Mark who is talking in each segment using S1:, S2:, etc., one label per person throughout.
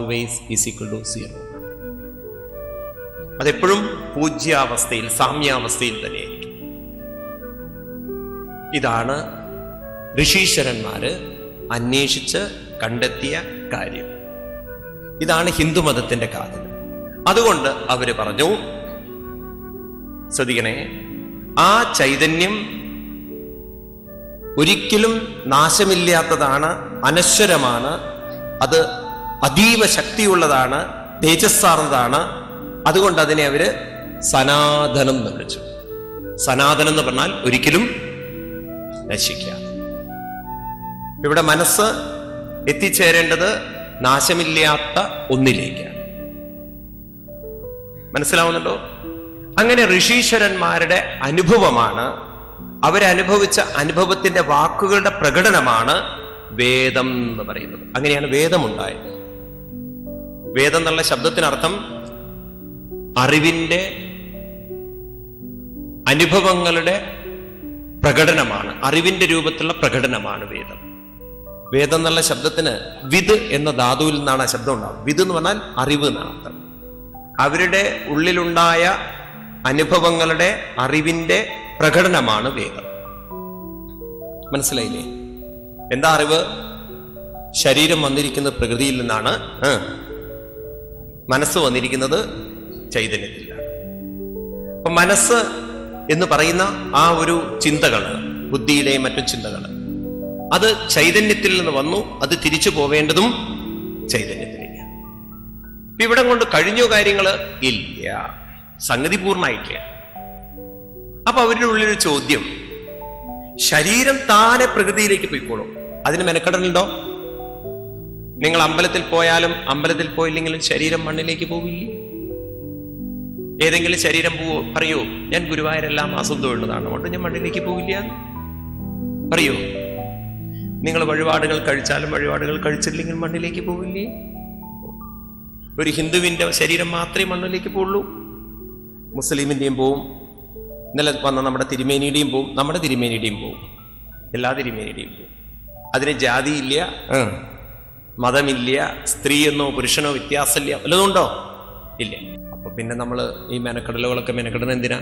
S1: always is equal to 0. അതെപ്പോഴും പൂജ്യാവസ്ഥയിൽ, സാമ്യാവസ്ഥയിൽ തന്നെയായിരിക്കും. ഇതാണ് ഋഷീശ്വരന്മാര് അന്വേഷിച്ച് കണ്ടെത്തിയ കാര്യം. ഇതാണ് ഹിന്ദുമതത്തിന്റെ കാതൽ. അതുകൊണ്ട് അവര് പറഞ്ഞു, ശ്രദ്ധിക്കണേ, ആ ചൈതന്യം ഒരിക്കലും നാശമില്ലാത്തതാണ്, അനശ്വരമാണ്, അത് അതീവ ശക്തിയുള്ളതാണ്, തേജസ്സാർന്നതാണ്. അതുകൊണ്ട് അതിനെ അവര് സനാതനം എന്ന് വിളിച്ചു. സനാതനം എന്ന് പറഞ്ഞാൽ ഒരിക്കലും നശിക്കാതെ. ഇവിടെ മനസ്സ് എത്തിച്ചേരേണ്ടത് നാശമില്ലാത്ത ഒന്നിലേക്കാണ്. മനസ്സിലാവുന്നുണ്ടോ? അങ്ങനെ ഋഷീശ്വരന്മാരുടെ അനുഭവമാണ്, അവരനുഭവിച്ച അനുഭവത്തിന്റെ വാക്കുകളുടെ പ്രകടനമാണ് വേദം എന്ന് പറയുന്നത്. അങ്ങനെയാണ് വേദമുണ്ടായത്. വേദം എന്നുള്ള ശബ്ദത്തിനർത്ഥം അറിവിന്റെ, അനുഭവങ്ങളുടെ പ്രകടനമാണ്, അറിവിന്റെ രൂപത്തിലുള്ള പ്രകടനമാണ് വേദം. വേദം എന്നുള്ള ശബ്ദത്തിന് വിദ് എന്ന ധാതുവിൽ നിന്നാണ് ആ ശബ്ദം ഉണ്ടാവുക. വിദ് എന്ന് പറഞ്ഞാൽ അറിവ് എന്നാണ് അർത്ഥം. അവരുടെ ഉള്ളിലുണ്ടായ അനുഭവങ്ങളുടെ, അറിവിന്റെ പ്രകടനമാണ് വേദം. മനസ്സിലായില്ലേ? എന്താ അറിവ്? ശരീരം വന്നിരിക്കുന്നത് പ്രകൃതിയിൽ നിന്നാണ്, മനസ്സ് വന്നിരിക്കുന്നത് ചൈതന്യത്തിലാണ്. അപ്പൊ മനസ്സ് എന്ന് പറയുന്ന ആ ഒരു ചിന്തകള്, ബുദ്ധിയുടെയും മറ്റും ചിന്തകള്, അത് ചൈതന്യത്തിൽ നിന്ന് വന്നു, അത് തിരിച്ചു പോവേണ്ടതും ചൈതന്യത്തിലേക്കാണ്. ഇവിടെ കൊണ്ട് കഴിഞ്ഞോ കാര്യങ്ങള് ഇല്ല, സംഗതി പൂർണ്ണമായിട്ടില്ല. അപ്പൊ അവരുടെ ഉള്ളിലൊരു ചോദ്യം, ശരീരം താനെ പ്രകൃതിയിലേക്ക് പോയിക്കോളും, അതിന് മെനക്കെടലുണ്ടോ? നിങ്ങൾ അമ്പലത്തിൽ പോയാലും അമ്പലത്തിൽ പോയില്ലെങ്കിലും ശരീരം മണ്ണിലേക്ക് പോവില്ലേ? ഏതെങ്കിലും ശരീരം പറയൂ, ഞാൻ ഗുരുവായൂർ എല്ലാ മാസവും തൊഴുന്നതാണ്, അതുകൊണ്ട് ഞാൻ മണ്ണിലേക്ക് പോവില്ല പറയൂ? നിങ്ങൾ വഴിപാടുകൾ കഴിച്ചാലും വഴിപാടുകൾ കഴിച്ചില്ലെങ്കിൽ മണ്ണിലേക്ക് പോവില്ലേ? ഒരു ഹിന്ദുവിന്റെ ശരീരം മാത്രമേ മണ്ണിലേക്ക് പോവുള്ളൂ. മുസ്ലിമിന്റെയും പോവും, ഇന്നലെ വന്ന നമ്മുടെ തിരുമേനിയുടെയും പോവും, നമ്മുടെ തിരുമേനിയുടെയും പോവും, എല്ലാ തിരുമേനിയുടെയും പോവും. അതിന് ജാതിയില്ല, മതമില്ല, സ്ത്രീ എന്നോ പുരുഷനോ വ്യത്യാസമില്ല, വല്ലതുണ്ടോ? ഇല്ല. അപ്പൊ പിന്നെ നമ്മൾ ഈ മെനക്കെടലുകളൊക്കെ മെനക്കെടുന്നത് എന്തിനാ?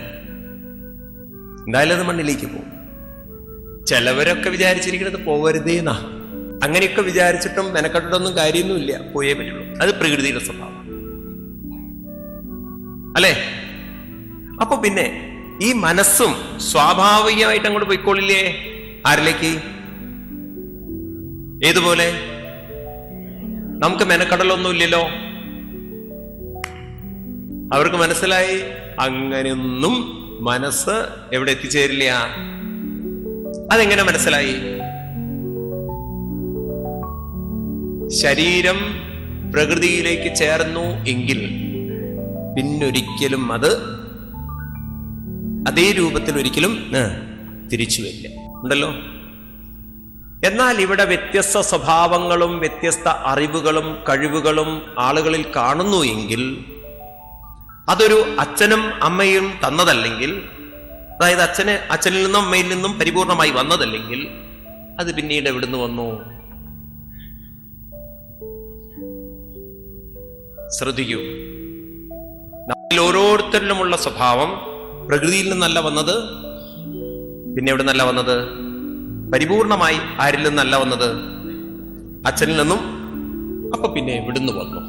S1: എന്തായാലും അത് മണ്ണിലേക്ക് പോകും. ചിലവരൊക്കെ വിചാരിച്ചിരിക്കുന്നത് പോകരുതേന്നാ. അങ്ങനെയൊക്കെ വിചാരിച്ചിട്ടും മെനക്കെട്ടൊന്നും കാര്യമൊന്നുമില്ല, പോയേ പറ്റുള്ളൂ. അത് പ്രകൃതിയുടെ സ്വഭാവം അല്ലേ? അപ്പൊ പിന്നെ ഈ മനസ്സും സ്വാഭാവികമായിട്ട് അങ്ങോട്ട് പോയിക്കോളില്ലേ? ആരിലേക്ക്? ഏതുപോലെ? നമുക്ക് മെനക്കടലൊന്നും ഇല്ലല്ലോ. അവർക്ക് മനസ്സിലായി, അങ്ങനെയൊന്നും മനസ്സ് എവിടെ എത്തിച്ചേരില്ല. അതെങ്ങനെ മനസ്സിലായി? ശരീരം പ്രകൃതിയിലേക്ക് ചേർന്നു എങ്കിൽ പിന്നൊരിക്കലും അത് അതേ രൂപത്തിൽ ഒരിക്കലും തിരിച്ചു വരില്ല. ഉണ്ടല്ലോ. എന്നാൽ ഇവിടെ വ്യത്യസ്ത സ്വഭാവങ്ങളും വ്യത്യസ്ത അറിവുകളും കഴിവുകളും ആളുകളിൽ കാണുന്നു എങ്കിൽ, അതൊരു അച്ഛനും അമ്മയും തന്നതല്ലെങ്കിൽ, അതായത് അച്ഛനിൽ നിന്നും അമ്മയിൽ നിന്നും പരിപൂർണമായി വന്നതല്ലെങ്കിൽ, അത് പിന്നീട് എവിടുന്ന് വന്നു? ശ്രദ്ധിക്കൂ. നമ്മിൽ ഓരോരുത്തരിലുമുള്ള സ്വഭാവം പ്രകൃതിയിൽ നിന്നല്ല വന്നത്. പിന്നെ എവിടെ നിന്നല്ല വന്നത്? പരിപൂർണമായി ആരിൽ നിന്നല്ല വന്നത്? അച്ഛനിൽ നിന്നും. അപ്പൊ പിന്നെ എവിടുന്ന് വന്നു?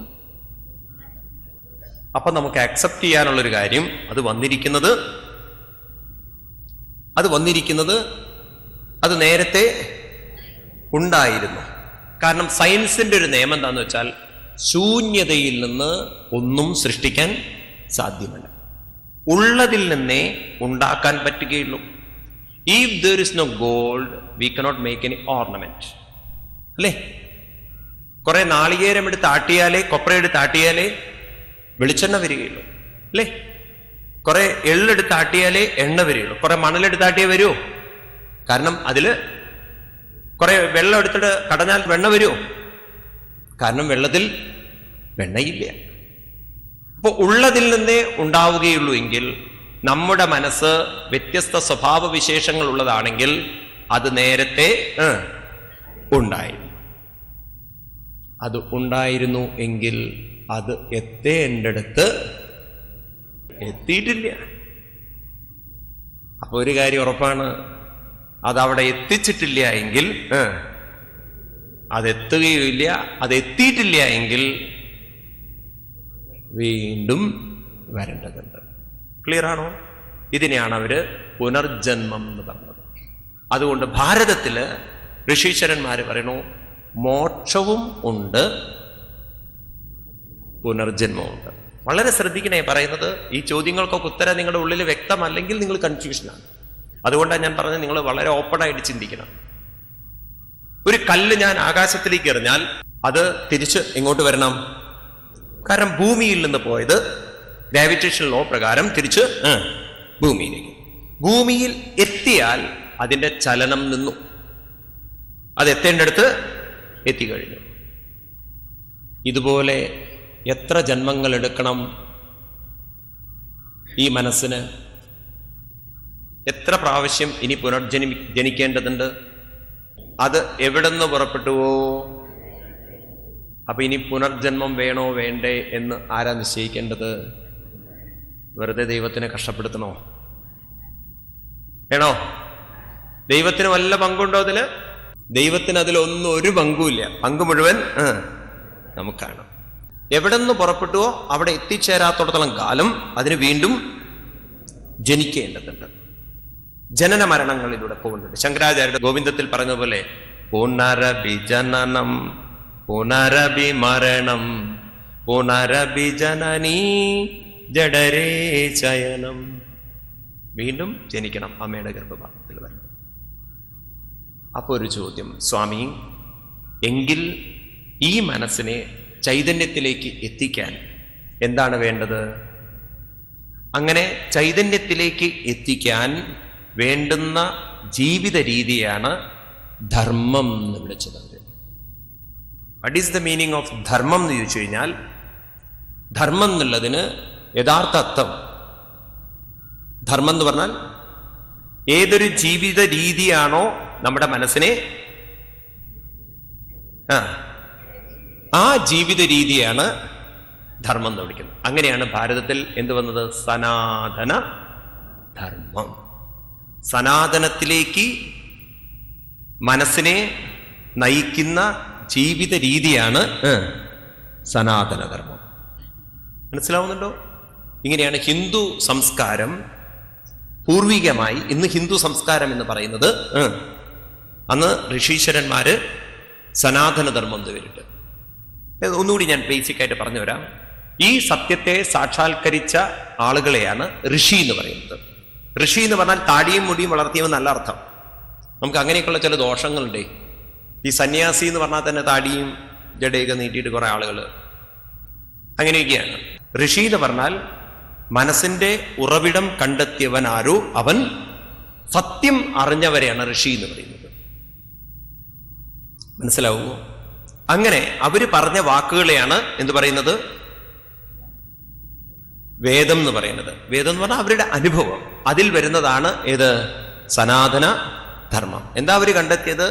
S1: അപ്പൊ നമുക്ക് ആക്സെപ്റ്റ് ചെയ്യാനുള്ളൊരു കാര്യം, അത് വന്നിരിക്കുന്നത് അത് നേരത്തെ ഉണ്ടായിരുന്നു. കാരണം സയൻസിന്റെ ഒരു നിയമം എന്താന്ന് വെച്ചാൽ, ശൂന്യതയിൽ നിന്ന് ഒന്നും സൃഷ്ടിക്കാൻ സാധ്യമല്ല. ഉള്ളതിൽ നിന്നേ ഉണ്ടാക്കാൻ പറ്റുകയുള്ളൂ. If there is no gold, we cannot make any ornament. അല്ലേ? കുറെ നാളികേരം എടുത്ത് ആട്ടിയാലേ, കൊപ്രയെടുത്ത് ആട്ടിയാലേ വെളിച്ചെണ്ണ വരികയുള്ളൂ. അല്ലേ? കുറെ എള്ളെടുത്ത് ആട്ടിയാലേ എണ്ണ വരികയുള്ളൂ. കുറെ മണലെടുത്ത് ആട്ടിയേ വരുമോ? കാരണം അതില് കുറെ വെള്ളം എടുത്തിട്ട് കടഞ്ഞാൽ വെണ്ണ വരുമോ? കാരണം വെള്ളത്തിൽ വെണ്ണയില്ല. അപ്പൊ ഉള്ളതിൽ നിന്നേ ഉണ്ടാവുകയുള്ളൂ എങ്കിൽ, നമ്മുടെ മനസ്സ് വ്യത്യസ്ത സ്വഭാവ വിശേഷങ്ങൾ ഉള്ളതാണെങ്കിൽ അത് നേരത്തെ ഉണ്ടായിരുന്നു. അത് ഉണ്ടായിരുന്നു എങ്കിൽ അത് എത്തേണ്ടടുത്ത് എത്തിയിട്ടില്ല. അപ്പൊ ഒരു കാര്യം ഉറപ്പാണ്, അതവിടെ എത്തിച്ചിട്ടില്ല എങ്കിൽ അതെത്തുകയില്ല. അതെത്തിയിട്ടില്ല എങ്കിൽ വീണ്ടും വരേണ്ടതുണ്ട്. ക്ലിയർ ആണോ? ഇതിനെയാണ് അവര് പുനർജന്മം എന്ന് പറഞ്ഞത്. അതുകൊണ്ട് ഭാരതത്തില് ഋഷീശ്വരന്മാര് പറയണു, മോക്ഷവും ഉണ്ട്, പുനർജന്മമുണ്ട്. വളരെ ശ്രദ്ധിക്കണേ പറയുന്നത്. ഈ ചോദ്യങ്ങൾക്കൊക്കെ ഉത്തരം നിങ്ങളുടെ ഉള്ളിൽ വ്യക്തമല്ലെങ്കിൽ നിങ്ങൾ കൺഫ്യൂഷനാണ്. അതുകൊണ്ടാണ് ഞാൻ പറഞ്ഞത്, നിങ്ങൾ വളരെ ഓപ്പണായിട്ട് ചിന്തിക്കണം. ഒരു കല്ല് ഞാൻ ആകാശത്തിലേക്ക് എറിഞ്ഞാൽ അത് തിരിച്ച് എങ്ങോട്ട് വരണം? കാരണം ഭൂമിയിൽ നിന്ന് പോയത് ഗ്രാവിറ്റേഷൻ ലോ പ്രകാരം തിരിച്ച് ഭൂമിയിലേക്ക്. ഭൂമിയിൽ എത്തിയാൽ അതിന്റെ ചലനം നിന്നു. അത് എത്തേണ്ടടുത്ത് എത്തിക്കഴിഞ്ഞു. ഇതുപോലെ എത്ര ജന്മങ്ങൾ എടുക്കണം ഈ മനസ്സിന്? എത്ര പ്രാവശ്യം ഇനി ജനിക്കേണ്ടതുണ്ട്? അത് എവിടെ നിന്ന് പുറപ്പെട്ടുവോ? അപ്പൊ ഇനി പുനർജന്മം വേണോ വേണ്ടേ എന്ന് ആരാ നിശ്ചയിക്കേണ്ടത്? വെറുതെ ദൈവത്തിനെ കഷ്ടപ്പെടുത്തണോ? വേണോ? ദൈവത്തിന് വല്ല പങ്കുണ്ടോ അതില്? ദൈവത്തിന് അതിലൊന്നും ഒരു പങ്കുമില്ല. പങ്ക് മുഴുവൻ നമുക്കാണ്. എവിടെ നിന്ന് പുറപ്പെട്ടുവോ അവിടെ എത്തിച്ചേരാത്തോടത്തോളം കാലം അതിന് വീണ്ടും ജനിക്കേണ്ടതുണ്ട്. ജനന മരണങ്ങളിലൂടെ പോകുന്നുണ്ട്. ശങ്കരാചാര്യരുടെ ഗോവിന്ദത്തിൽ പറഞ്ഞതുപോലെ പുനരഭി ജനനം പുനരഭി മരണം പുനരഭി ജനനീ ജഡരേ ശയനം. വീണ്ടും ജനിക്കണം അമ്മയുടെ ഗർഭപാത്രത്തിൽ വരണം. അപ്പൊ ഒരു ചോദ്യം, സ്വാമി, എങ്കിൽ ഈ മനസ്സിനെ ചൈതന്യത്തിലേക്ക് എത്തിക്കാൻ എന്താണ് വേണ്ടത്? അങ്ങനെ ചൈതന്യത്തിലേക്ക് എത്തിക്കാൻ വേണ്ടുന്ന ജീവിത രീതിയാണ് ധർമ്മം എന്ന് വിളിച്ചത്. What is the meaning of ധർമ്മം എന്ന് ചോദിച്ചു കഴിഞ്ഞാൽ, ധർമ്മം എന്നുള്ളതിന് യഥാർത്ഥ അർത്ഥം, ധർമ്മം എന്ന് പറഞ്ഞാൽ ഏതൊരു ജീവിത രീതിയാണോ നമ്മുടെ മനസ്സിനെ ആ ജീവിത രീതിയാണ് ധർമ്മം എന്ന് വിളിക്കുന്നത്. അങ്ങനെയാണ് ഭാരതത്തിൽ എന്ത് വന്നത്? സനാതന ധർമ്മം. സനാതനത്തിലേക്ക് മനസ്സിനെ നയിക്കുന്ന ജീവിത രീതിയാണ് സനാതനധർമ്മം. മനസ്സിലാവുന്നുണ്ടോ? ഇങ്ങനെയാണ് ഹിന്ദു സംസ്കാരം പൂർവികമായി, ഇന്ന് ഹിന്ദു സംസ്കാരം എന്ന് പറയുന്നത്, അന്ന് ഋഷീശ്വരന്മാര് സനാതനധർമ്മം എന്ന് പേരിട്ട്. ഒന്നുകൂടി ഞാൻ ബേസിക് ആയിട്ട് പറഞ്ഞു വരാം. ഈ സത്യത്തെ സാക്ഷാത്കരിച്ച ആളുകളെയാണ് ഋഷി എന്ന് പറയുന്നത്. ഋഷി എന്ന് പറഞ്ഞാൽ താടിയും മുടിയും വളർത്തിയവൻ നല്ല അർത്ഥം. നമുക്ക് അങ്ങനെയൊക്കെയുള്ള ചില ദോഷങ്ങളുണ്ട്. ഈ സന്യാസി എന്ന് പറഞ്ഞാൽ തന്നെ താടിയും ജടയൊക്കെ നീട്ടിയിട്ട് കുറെ ആളുകൾ അങ്ങനെയൊക്കെയാണ്. ഋഷി എന്ന് പറഞ്ഞാൽ മനസ്സിന്റെ ഉറവിടം കണ്ടെത്തിയവൻ ആരോ അവൻ സത്യം അറിഞ്ഞവരെയാണ് ഋഷി എന്ന് പറയുന്നത്. മനസ്സിലാവുമോ? അങ്ങനെ അവര് പറഞ്ഞ വാക്കുകളെയാണ് എന്ത് പറയുന്നത്? വേദം എന്ന് പറയുന്നത്. വേദം എന്ന് പറഞ്ഞാൽ അവരുടെ അനുഭവം, അതിൽ വരുന്നതാണ് ഏത്? സനാതന ധർമ്മം. എന്താ അവര് കണ്ടെത്തിയത്?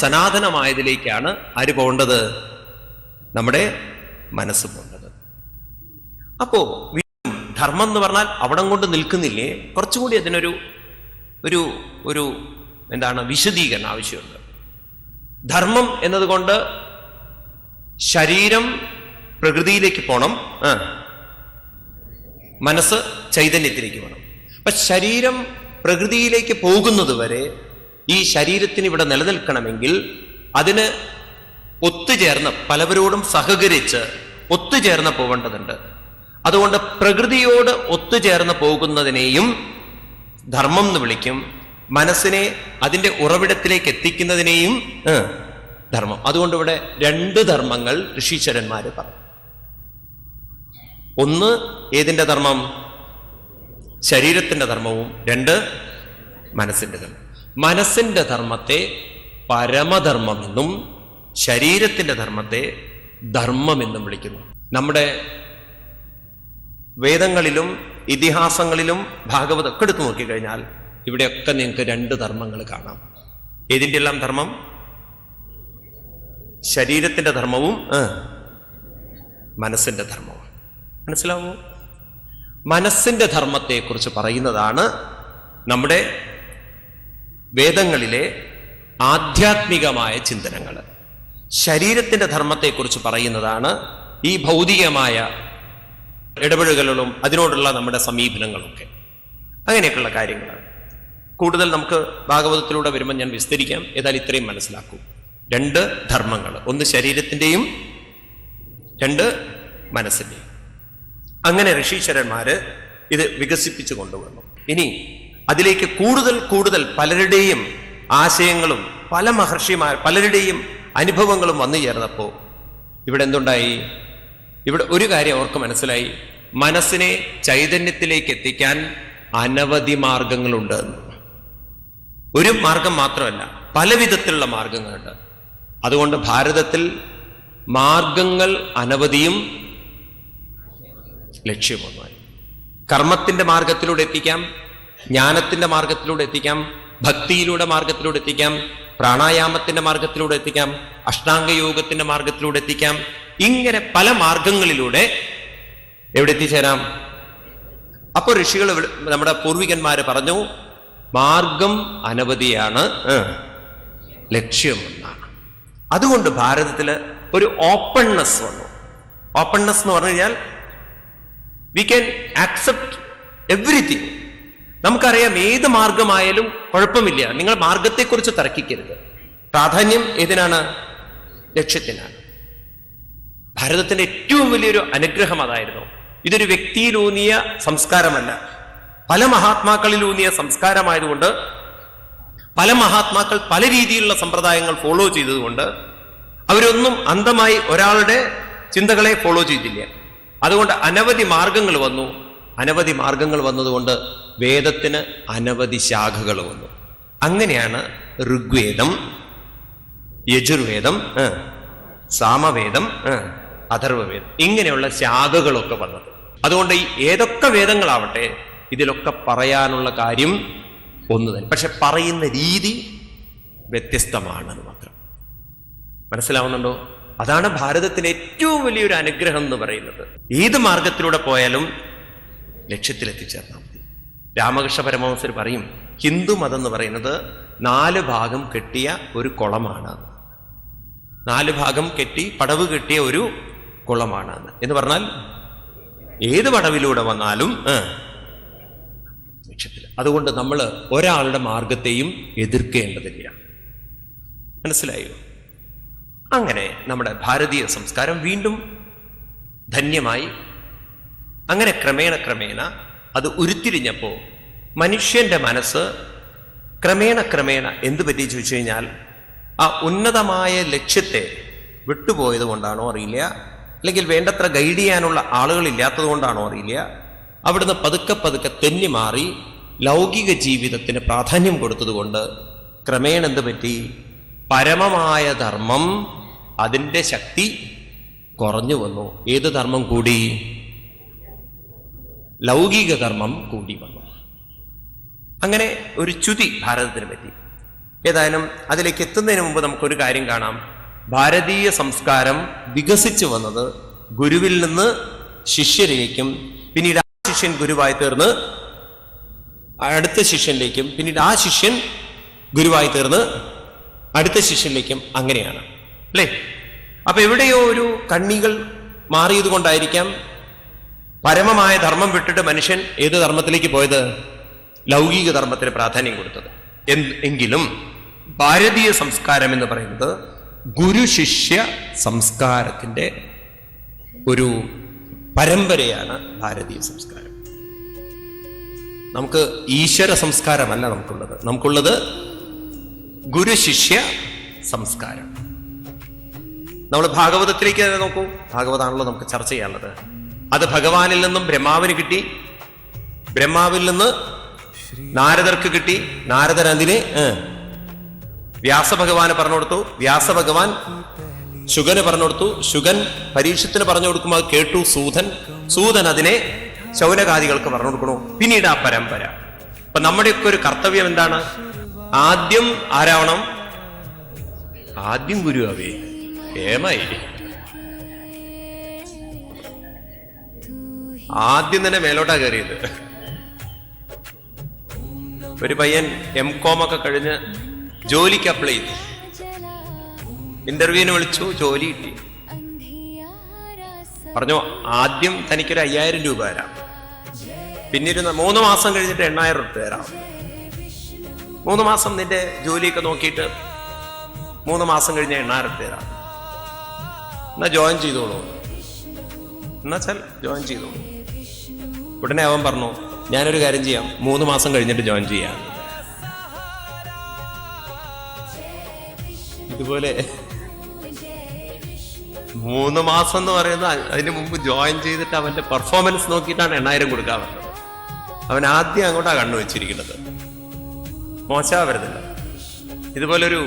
S1: സനാതനമായതിലേക്കാണ് ആര് പോകേണ്ടത്? നമ്മുടെ മനസ്സ് പോകേണ്ടത്. അപ്പോ ധർമ്മം എന്ന് പറഞ്ഞാൽ അവിടം കൊണ്ട് നിൽക്കുന്നില്ലേ, കുറച്ചുകൂടി അതിനൊരു ഒരു ഒരു എന്താണ് വിശദീകരണം ആവശ്യമുണ്ട്. ധർമ്മം എന്നതുകൊണ്ട് ശരീരം പ്രകൃതിയിലേക്ക് പോണം, മനസ്സ് ചൈതന്യത്തിലേക്ക് പോകണം. അപ്പൊ ശരീരം പ്രകൃതിയിലേക്ക് പോകുന്നത് വരെ ഈ ശരീരത്തിന് ഇവിടെ നിലനിൽക്കണമെങ്കിൽ അതിന് ഒത്തുചേർന്ന് പലവരോടും സഹകരിച്ച് ഒത്തുചേർന്ന് പോകേണ്ടതുണ്ട്. അതുകൊണ്ട് പ്രകൃതിയോട് ഒത്തുചേർന്ന് പോകുന്നതിനെയും ധർമ്മം എന്ന് വിളിക്കും. മനസ്സിനെ അതിന്റെ ഉറവിടത്തിലേക്ക് എത്തിക്കുന്നതിനെയും ധർമ്മം. അതുകൊണ്ട് ഇവിടെ രണ്ട് ധർമ്മങ്ങൾ ഋഷീശ്വരന്മാര് പറഞ്ഞു. ഒന്ന് ഏതിന്റെ ധർമ്മം? ശരീരത്തിന്റെ ധർമ്മവും. രണ്ട് മനസ്സിന്റെ ധർമ്മം. മനസ്സിന്റെ ധർമ്മത്തെ പരമധർമ്മം എന്നും ശരീരത്തിന്റെ ധർമ്മത്തെ ധർമ്മം എന്നും വിളിക്കുന്നു. നമ്മുടെ വേദങ്ങളിലും ഇതിഹാസങ്ങളിലും ഭാഗവതമൊക്കെ എടുത്തു നോക്കിക്കഴിഞ്ഞാൽ ഇവിടെയൊക്കെ നിങ്ങൾക്ക് രണ്ട് ധർമ്മങ്ങൾ കാണാം. ഏതിൻ്റെ എല്ലാം ധർമ്മം? ശരീരത്തിന്റെ ധർമ്മവും മനസ്സിന്റെ ധർമ്മവും. മനസ്സിലാവുമോ? മനസ്സിന്റെ ധർമ്മത്തെക്കുറിച്ച് പറയുന്നതാണ് നമ്മുടെ വേദങ്ങളിലെ ആധ്യാത്മികമായ ചിന്തനങ്ങൾ. ശരീരത്തിന്റെ ധർമ്മത്തെക്കുറിച്ച് പറയുന്നതാണ് ഈ ഭൗതികമായ ഇടപെടലുകളും അതിനോടുള്ള നമ്മുടെ സമീപനങ്ങളൊക്കെ. അങ്ങനെയൊക്കെയുള്ള കാര്യങ്ങളാണ്. കൂടുതൽ നമുക്ക് ഭാഗവതത്തിലൂടെ വരുമ്പോൾ ഞാൻ വിസ്തരിക്കാം. ഏതായാലും ഇത്രയും മനസ്സിലാക്കൂ. 2 ധർമ്മങ്ങൾ, ഒന്ന് ശരീരത്തിൻ്റെയും 2 മനസ്സിൻ്റെയും. അങ്ങനെ ഋഷീശ്വരന്മാര് ഇത് വികസിപ്പിച്ചു കൊണ്ടുവന്നു. ഇനി അതിലേക്ക് കൂടുതൽ പലരുടെയും ആശയങ്ങളും പല മഹർഷിമാർ പലരുടെയും അനുഭവങ്ങളും വന്നു ചേർന്നപ്പോൾ ഇവിടെ എന്തുണ്ടായി? ഇവിടെ ഒരു കാര്യം അവർക്ക് മനസ്സിലായി, മനസ്സിനെ ചൈതന്യത്തിലേക്ക് എത്തിക്കാൻ അനവധി മാർഗങ്ങളുണ്ട്. ഒരു മാർഗം മാത്രമല്ല, പല വിധത്തിലുള്ള മാർഗങ്ങളുണ്ട്. അതുകൊണ്ട് ഭാരതത്തിൽ മാർഗങ്ങൾ അനവധിയും ലക്ഷ്യമൊന്നുമായി. കർമ്മത്തിന്റെ മാർഗത്തിലൂടെ എത്തിക്കാം, ജ്ഞാനത്തിന്റെ മാർഗത്തിലൂടെ എത്തിക്കാം, ഭക്തിയിലൂടെ മാർഗത്തിലൂടെ എത്തിക്കാം, പ്രാണായാമത്തിന്റെ മാർഗത്തിലൂടെ എത്തിക്കാം, അഷ്ടാംഗയോഗത്തിന്റെ മാർഗത്തിലൂടെ എത്തിക്കാം. ഇങ്ങനെ പല മാർഗങ്ങളിലൂടെ എവിടെ എത്തിച്ചേരാം? അപ്പോൾ ഋഷികൾ, നമ്മുടെ പൂർവികന്മാര് പറഞ്ഞു, മാർഗം അനവധിയാണ്, ലക്ഷ്യമെന്നാണ്. അതുകൊണ്ട് ഭാരതത്തില് ഒരു ഓപ്പൺനെസ് വന്നു. ഓപ്പൺനെസ് എന്ന് പറഞ്ഞു കഴിഞ്ഞാൽ വി ക്യാൻ ആക്സെപ്റ്റ് എവ്രിതിങ്. നമുക്കറിയാം ഏത് മാർഗമായാലും കുഴപ്പമില്ല. നിങ്ങൾ മാർഗത്തെക്കുറിച്ച് തർക്കിക്കരുത്. പ്രാധാന്യം ഏതിനാണ്? ലക്ഷ്യത്തിനാണ്. ഭാരതത്തിന്റെ ഏറ്റവും വലിയൊരു അനുഗ്രഹം അതായിരുന്നു. ഇതൊരു വ്യക്തിയിലൂന്നിയ സംസ്കാരമല്ല, പല മഹാത്മാക്കളിലൂന്നിയ സംസ്കാരമായതുകൊണ്ട്, പല മഹാത്മാക്കൾ പല രീതിയിലുള്ള സമ്പ്രദായങ്ങൾ ഫോളോ ചെയ്തതുകൊണ്ട് അവരൊന്നും അന്ധമായി ഒരാളുടെ ചിന്തകളെ ഫോളോ ചെയ്തില്ല. അതുകൊണ്ട് അനവധി മാർഗങ്ങൾ വന്നു. അനവധി മാർഗങ്ങൾ വന്നതുകൊണ്ട് വേദത്തിന് അനവധി ശാഖകൾ വന്നു. അങ്ങനെയാണ് ഋഗ്വേദം, യജുർവേദം, സാമവേദം, അഥർവവേദം ഇങ്ങനെയുള്ള ശാഖകളൊക്കെ വന്നത്. അതുകൊണ്ട് ഈ ഏതൊക്കെ വേദങ്ങളാവട്ടെ ഇതിലൊക്കെ പറയാനുള്ള കാര്യം ഒന്ന് തന്നെ, പക്ഷെ പറയുന്ന രീതി വ്യത്യസ്തമാണെന്ന് മാത്രം. മനസ്സിലാവുന്നുണ്ടോ? അതാണ് ഭാരതത്തിന് ഏറ്റവും വലിയൊരു അനുഗ്രഹം എന്ന് പറയുന്നത്. ഏത് മാർഗത്തിലൂടെ പോയാലും ലക്ഷ്യത്തിലെത്തിച്ചേർന്നാൽ മതി. രാമകൃഷ്ണ പരമഹംസർ പറയും, ഹിന്ദു മതം എന്ന് പറയുന്നത് 4 ഭാഗം കെട്ടിയ ഒരു കുളമാണ്. 4 ഭാഗം കെട്ടി പടവ് കെട്ടിയ ഒരു കുളമാണ് എന്ന് പറഞ്ഞാൽ ഏത് പടവിലൂടെ വന്നാലും ലക്ഷ്യത്തിൽ. അതുകൊണ്ട് നമ്മൾ ഒരാളുടെ മാർഗത്തെയും എതിർക്കേണ്ടതില്ല. മനസ്സിലായോ? അങ്ങനെ നമ്മുടെ ഭാരതീയ സംസ്കാരം വീണ്ടും ധന്യമായി. അങ്ങനെ ക്രമേണ അത് ഉരുത്തിരിഞ്ഞപ്പോൾ മനുഷ്യന്റെ മനസ്സ് ക്രമേണ എന്ത് പറ്റി ചോദിച്ചു കഴിഞ്ഞാൽ, ആ ഉന്നതമായ ലക്ഷ്യത്തെ വിട്ടുപോയത് കൊണ്ടാണോ അറിയില്ല, അല്ലെങ്കിൽ വേണ്ടത്ര ഗൈഡ് ചെയ്യാനുള്ള ആളുകളില്ലാത്തത് കൊണ്ടാണോ അറിയില്ല, അവിടുന്ന് പതുക്കെ തെന്നി മാറി ലൗകിക ജീവിതത്തിന് പ്രാധാന്യം കൊടുത്തതുകൊണ്ട് ക്രമേണ എന്ത് പറ്റി? പരമമായ ധർമ്മം, അതിൻ്റെ ശക്തി കുറഞ്ഞു വന്നു. ഏത് ധർമ്മം കൂടി? ലൗകിക ധർമ്മം കൂടി വന്നു. അങ്ങനെ ഒരു ച്യുതി ഭാരതത്തിന് പറ്റി. ഏതായാലും അതിലേക്ക് എത്തുന്നതിന് മുമ്പ് നമുക്കൊരു കാര്യം കാണാം. ഭാരതീയ സംസ്കാരം വികസിച്ചു വന്നത് ഗുരുവിൽ നിന്ന് ശിഷ്യരിലേക്കും, പിന്നീട് ആ ശിഷ്യൻ ഗുരുവായി തീർന്ന് അടുത്ത ശിഷ്യനിലേക്കും, പിന്നീട് ആ ശിഷ്യൻ ഗുരുവായി തീർന്ന് അടുത്ത ശിഷ്യനിലേക്കും, അങ്ങനെയാണ് അല്ലേ? അപ്പൊ എവിടെയോ ഒരു കണ്ണികൾ മാറിയത് കൊണ്ടായിരിക്കാം പരമമായ ധർമ്മം വിട്ടിട്ട് മനുഷ്യൻ ഏത് ധർമ്മത്തിലേക്ക് പോയത്? ലൗകിക ധർമ്മത്തിന് പ്രാധാന്യം കൊടുത്തത്. എങ്കിലും ഭാരതീയ സംസ്കാരം എന്ന് പറയുന്നത് ഗുരു ശിഷ്യ സംസ്കാരത്തിന്റെ ഒരു പരമ്പരയാണ് ഭാരതീയ സംസ്കാരം. നമുക്ക് ഈശ്വര സംസ്കാരമല്ല നമുക്കുള്ളത് ഗുരു ശിഷ്യ സംസ്കാരം. നമ്മൾ ഭാഗവതത്തിലേക്ക് നോക്കൂ. ഭാഗവതാണല്ലോ നമുക്ക് ചർച്ച ചെയ്യാനുള്ളത്. അത് ഭഗവാനിൽ നിന്നും ബ്രഹ്മാവിന് കിട്ടി, ബ്രഹ്മാവിൽ നിന്ന് നാരദർക്ക് കിട്ടി, നാരദർ അതിനെ വ്യാസഭഗവാന് പറഞ്ഞു കൊടുത്തു, വ്യാസഭഗവാൻ ശുഗന് പറഞ്ഞു കൊടുത്തു, ശുഗൻ പരീക്ഷത്തിന് പറഞ്ഞു കൊടുക്കുമ്പോൾ അത് കേട്ടു സൂതൻ അതിനെ ശൗനകാദികൾക്ക് പറഞ്ഞു കൊടുക്കണു. പിന്നീട് ആ പരമ്പര. അപ്പൊ നമ്മുടെയൊക്കെ ഒരു കർത്തവ്യം എന്താണ്? ആദ്യം ആരാവണം? ആദ്യം ഗുരു ആവേ. ഏമായി. ആദ്യം തന്നെ മേലോട്ടാ കയറിയത്. ഒരു പയ്യൻ M.Com ഒക്കെ കഴിഞ്ഞ് ജോലിക്ക് അപ്ലൈ ചെയ്തു. ഇന്റർവ്യൂവിന് വിളിച്ചു, ജോലി കിട്ടി. പറഞ്ഞു ആദ്യം തനിക്കൊരു 5000 രൂപ തരാം, പിന്നീട് 3 മാസം കഴിഞ്ഞിട്ട് 8000 രൂപ തരാം. 3 മാസം നിന്റെ ജോലിയൊക്കെ നോക്കിയിട്ട് 3 മാസം കഴിഞ്ഞ് 8000 രൂപ തരാം. എന്നാ ജോയിൻ ചെയ്തോളൂ. എന്നുവെച്ചാൽ ജോയിൻ ചെയ്തോളൂ. ഉടനെ അവൻ പറഞ്ഞു ഞാനൊരു കാര്യം ചെയ്യാം, 3 മാസം കഴിഞ്ഞിട്ട് ജോയിൻ ചെയ്യാം. ഇതുപോലെ 3 മാസം എന്ന് പറയുന്നത് അതിന് മുമ്പ് ജോയിൻ ചെയ്തിട്ട് അവന്റെ പെർഫോമൻസ് നോക്കിയിട്ടാണ് 8000 കൊടുക്കാൻ പറ്റുന്നത്. അവൻ ആദ്യം അങ്ങോട്ടാ കണ്ണു വെച്ചിരിക്കുന്നത്. മോശമാവരുന്നില്ല. ഇതുപോലൊരു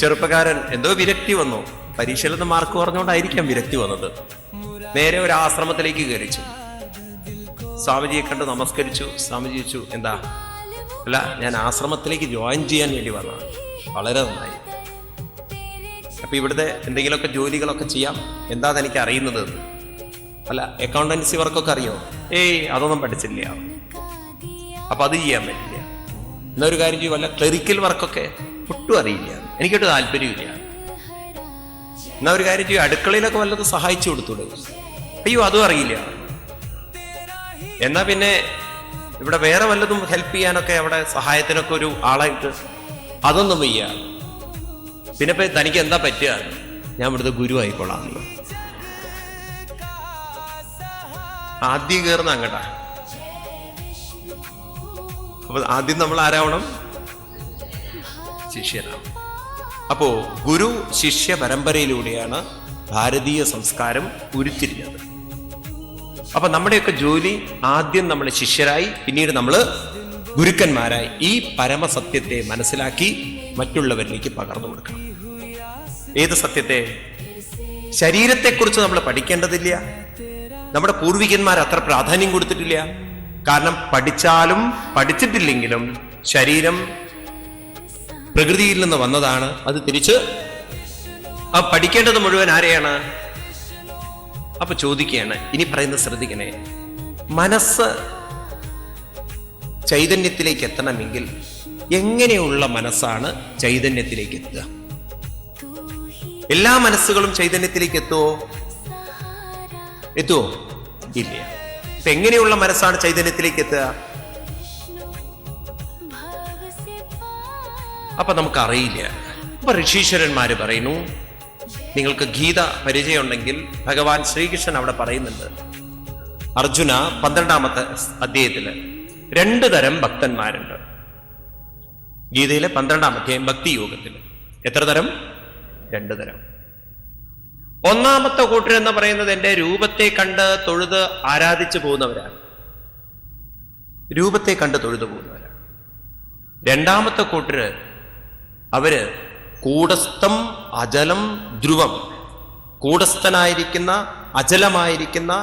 S1: ചെറുപ്പക്കാരൻ എന്തോ വിരക്തി വന്നു, പരീക്ഷയിൽ നിന്ന് മാർക്ക് പറഞ്ഞുകൊണ്ടായിരിക്കാം വിരക്തി വന്നത്. നേരെ ഒരു ആശ്രമത്തിലേക്ക് കയറിച്ചു. സ്വാമിജിയെ കണ്ട് നമസ്കരിച്ചു. സ്വാമിജി ചോദിച്ചു എന്താ? അല്ല, ഞാൻ ആശ്രമത്തിലേക്ക് ജോയിൻ ചെയ്യാൻ വേണ്ടി വന്നതാണ്. വളരെ നന്നായി. അപ്പൊ ഇവിടുത്തെ എന്തെങ്കിലുമൊക്കെ ജോലികളൊക്കെ ചെയ്യാം, എന്താ എനിക്ക് അറിയുന്നത്? അല്ല, അക്കൗണ്ടൻസി വർക്കൊക്കെ അറിയോ? ഏയ് അതൊന്നും പഠിച്ചില്ല. അപ്പൊ അത് ചെയ്യാൻ പറ്റില്ല. എന്നാ ഒരു കാര്യം ചെയ്യും, വല്ല ക്ലറിക്കൽ വർക്കൊക്കെ ഒട്ടും അറിയില്ല, എനിക്കൊട്ട് താല്പര്യമില്ല. എന്നാ ഒരു കാര്യം ചെയ്യും, അടുക്കളയിലൊക്കെ വല്ലതും സഹായിച്ചു കൊടുത്തൂടെ? അയ്യോ അതും അറിയില്ല. എന്നാ പിന്നെ ഇവിടെ വേറെ വല്ലതും ഹെൽപ്പ് ചെയ്യാനൊക്കെ അവിടെ സഹായത്തിനൊക്കെ ഒരു ആളായിട്ട് അതൊന്നും വയ്യ. പിന്നെ ഇപ്പൊ തനിക്ക് എന്താ പറ്റുക? ഞാൻ ഇവിടുത്തെ ഗുരു ആയിക്കൊള്ളാമല്ലോ. ആദ്യം കയറുന്ന അങ്ങട്ടാ. അപ്പൊ ആദ്യം നമ്മൾ ആരാവണം? ശിഷ്യനാണ്. അപ്പോ ഗുരു ശിഷ്യ പരമ്പരയിലൂടെയാണ് ഭാരതീയ സംസ്കാരം ഉരുത്തിരിഞ്ഞത്. അപ്പൊ നമ്മുടെയൊക്കെ ജോലി ആദ്യം നമ്മൾ ശിഷ്യരായി, പിന്നീട് നമ്മൾ ഗുരുക്കന്മാരായി ഈ പരമസത്യത്തെ മനസ്സിലാക്കി മറ്റുള്ളവരിലേക്ക് പകർന്നു കൊടുക്കണം. ഏത് സത്യത്തെ? ശരീരത്തെക്കുറിച്ച് നമ്മൾ പഠിക്കേണ്ടതില്ല. നമ്മുടെ പൂർവികന്മാർ അത്ര പ്രാധാന്യം കൊടുത്തിട്ടില്ല. കാരണം പഠിച്ചാലും പഠിച്ചിട്ടില്ലെങ്കിലും ശരീരം പ്രകൃതിയിൽ നിന്ന് വന്നതാണ്. അത് തിരിച്ച് പഠിക്കേണ്ടത് മുഴുവൻ ആരെയാണ്? അപ്പൊ ചോദിക്കുകയാണ്, ഇനി പറയുന്നത് ശ്രദ്ധിക്കണേ, മനസ്സ് ചൈതന്യത്തിലേക്ക് എത്തണമെങ്കിൽ എങ്ങനെയുള്ള മനസ്സാണ് ചൈതന്യത്തിലേക്ക് എത്തുക? എല്ലാ മനസ്സുകളും ചൈതന്യത്തിലേക്ക് എത്തുമോ? ഇല്ല. ഇപ്പൊ എങ്ങനെയുള്ള മനസ്സാണ് ചൈതന്യത്തിലേക്ക് എത്തുക? അപ്പൊ നമുക്കറിയില്ല. അപ്പൊ ഋഷീശ്വരന്മാര് പറയുന്നു, നിങ്ങൾക്ക് ഗീത പരിചയമുണ്ടെങ്കിൽ ഭഗവാൻ ശ്രീകൃഷ്ണൻ അവിടെ പറയുന്നുണ്ട്, അർജുന 12ാമത്തെ അധ്യായത്തില് 2 തരം ഭക്തന്മാരുണ്ട്. ഗീതയിലെ 12ാം അധ്യായം ഭക്തിയോഗത്തില് എത്ര തരം? 2 തരം. 1ാമത്തെ കൂട്ടരെന്ന് പറയുന്നത് എന്റെ രൂപത്തെ കണ്ട് തൊഴുത് ആരാധിച്ചു പോകുന്നവരാണ്. രൂപത്തെ കണ്ട് തൊഴുതു പോകുന്നവരാണ്. 2ാമത്തെ കൂട്ടര് അവര് കൂടസ്ഥം അചലം ധ്രുവം, കൂടസ്ഥനായിരിക്കുന്ന അചലമായിരിക്കുന്ന